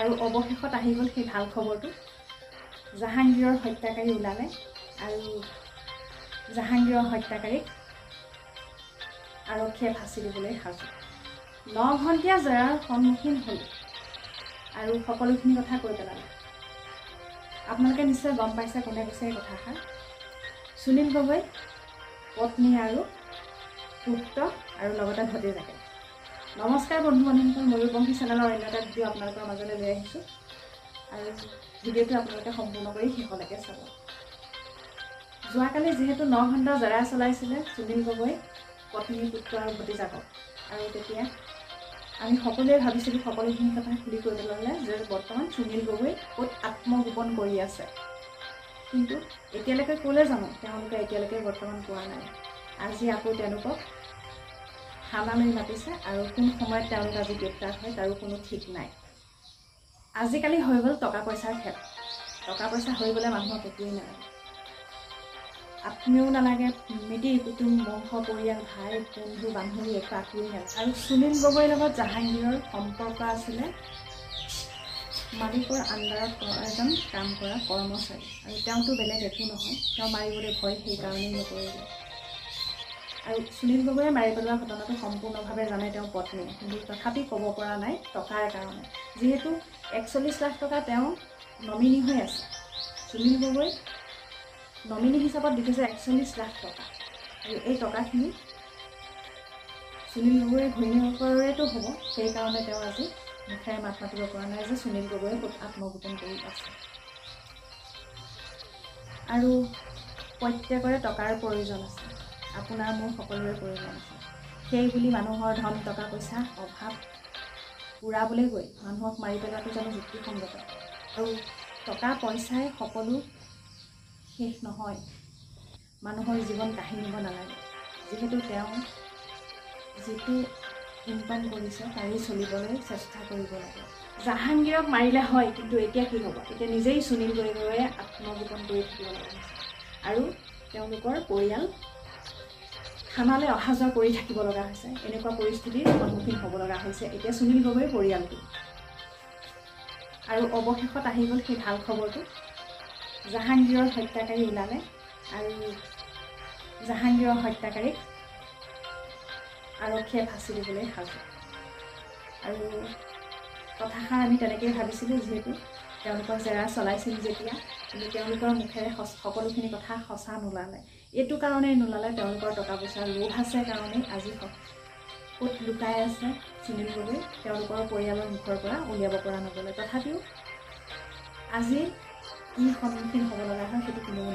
আৰু অৱশেষত আহি গ'ল সেই ভাল খবৰটো। জাহাংগীৰৰ হত্যাকাৰী ওলালে আৰু জাহাংগীৰৰ হত্যাকাৰীক আৰক্ষীয়ে ফাঁচি দিবলৈ সাজু। 9 ঘণ্টীয়া জেৰাৰ সন্মুখীন হ'ল আৰু সকলোখিনি কথা কৈ পেলালে। আপোনালোকে নিশ্চয় গম পাইছে কোনে কৈছে এই কথাষাৰ। সুনীল গগৈ পত্নী আৰু পুত্ৰ আৰু লগতে ভতিজাকে। নমস্কাৰ বন্ধু বান্ধৱীসকল, ময়ূৰপংখী চেনেলৰ অন্য এটা ভিডিঅ' আপোনালোকৰ মাজলৈ লৈ আহিছোঁ আৰু ভিডিঅ'টো আপোনালোকে সম্পূৰ্ণ কৰি শেষলৈকে চাব। যোৱাকালি যিহেতু 9 ঘণ্টা জেৰা চলাইছিলে সুনীল গগৈ পত্নী, পুত্ৰ আৰু ভতিজাকক, আৰু তেতিয়া আমি সকলোৱে ভাবিছিলোঁ সকলোখিনি কথা খুলি কৈ পেলালে যে বৰ্তমান সুনীল গগৈ ক'ত আত্মগোপন কৰি আছে। কিন্তু এতিয়ালৈকে ক'লে জানো তেওঁলোকে এতিয়ালৈকে বৰ্তমান কোৱা নাই। আজি আকৌ তেওঁলোকক থানালৈ মাতিছে আৰু কোন সময়ত তেওঁলোক আজি গ্ৰেপ্তাৰ হয় তাৰো কোনো ঠিক নাই। আজিকালি হৈ গ'ল টকা পইচাৰ খেল। টকা পইচা হৈ গ'লে মানুহক একোৱেই নালাগে, আত্মীয়ও নালাগে, মিতিৰ কুটুম, বংশ পৰিয়াল, ভাই বন্ধু বান্ধৱী একো আত্মীয়ই নালাগে। আৰু সুনীল গগৈৰ লগত জাহাংগীৰৰ সম্পৰ্ক আছিলে মালিকৰ আণ্ডাৰত এজন কাম কৰা কৰ্মচাৰী, আৰু তেওঁতো বেলেগ একো নহয়, তেওঁ মাৰিবলৈ ভয় সেইকাৰণেই নকৰিলে। আৰু সুনীল গগৈয়ে মাৰি পেলোৱা ঘটনাটো সম্পূৰ্ণভাৱে জানে তেওঁ পত্নী, কিন্তু তথাপি ক'ব পৰা নাই টকাৰ কাৰণে। যিহেতু 41 লাখ টকা তেওঁ নমিনী হৈ আছে, সুনীল গগৈ নমিনী হিচাপত দি থৈছে 41 লাখ টকা, আৰু এই টকাখিনি সুনীল গগৈৰ ঘৈণীয়েকৰেতো হ'ব। সেইকাৰণে তেওঁ আজি মুখেৰে মাত মাতিব পৰা নাই যে সুনীল গগৈয়ে আত্মগোপন কৰি আছে। আৰু প্ৰত্যেকৰে টকাৰ প্ৰয়োজন আছে, আপোনাৰ মোৰ সকলোৰে প্ৰয়োজন আছে। সেই বুলি মানুহৰ ধন টকা পইচা অভাৱ পূৰাবলৈ গৈ মানুহক মাৰি পেলোৱাটো জানো যুক্তিসংগত? আৰু টকা পইচাই সকলো শেষ নহয়, মানুহৰ জীৱন কাঢ়ি নিব নালাগে। যিহেতু তেওঁ যিটো ইনকাম কৰিছে তাৰেই চলিবলৈ চেষ্টা কৰিব লাগে। জাহাংগীৰক মাৰিলে হয়, কিন্তু এতিয়া কি হ'ব? এতিয়া নিজেই সুনীল গগৈয়ে আত্মগোপন কৰি থাকিব লগা হৈছে আৰু তেওঁলোকৰ পৰিয়াল থানালৈ অহা যোৱা কৰি থাকিব লগা হৈছে। এনেকুৱা পৰিস্থিতিৰ সন্মুখীন হ'ব লগা হৈছে এতিয়া সুনীল গগৈৰ পৰিয়ালটো। আৰু অৱশেষত আহি গ'ল সেই ভাল খবৰটো। জাহাংগীৰৰ হত্যাকাৰী ওলালে আৰু জাহাংগীৰৰ হত্যাকাৰীক আৰক্ষীয়ে ফাঁচি দিবলৈ সাজু। আৰু কথাষাৰ আমি তেনেকৈয়ে ভাবিছিলোঁ, যিহেতু তেওঁলোকৰ জেৰা চলাইছিল যেতিয়া, কিন্তু তেওঁলোকৰ মুখেৰে সকলোখিনি কথা সঁচা নোলালে। এইটো কাৰণেই নোলালে, তেওঁলোকৰ টকা পইচাৰ লোভ আছে কাৰণেই আজি ক'ত লুকাই আছে সুনীল গগৈ তেওঁলোকৰ পৰিয়ালৰ মুখৰ পৰা উলিয়াব পৰা নগ'লে। তথাপিও আজি কি সন্মুখীন হ'ব লগা হয় সেইটো কোনেও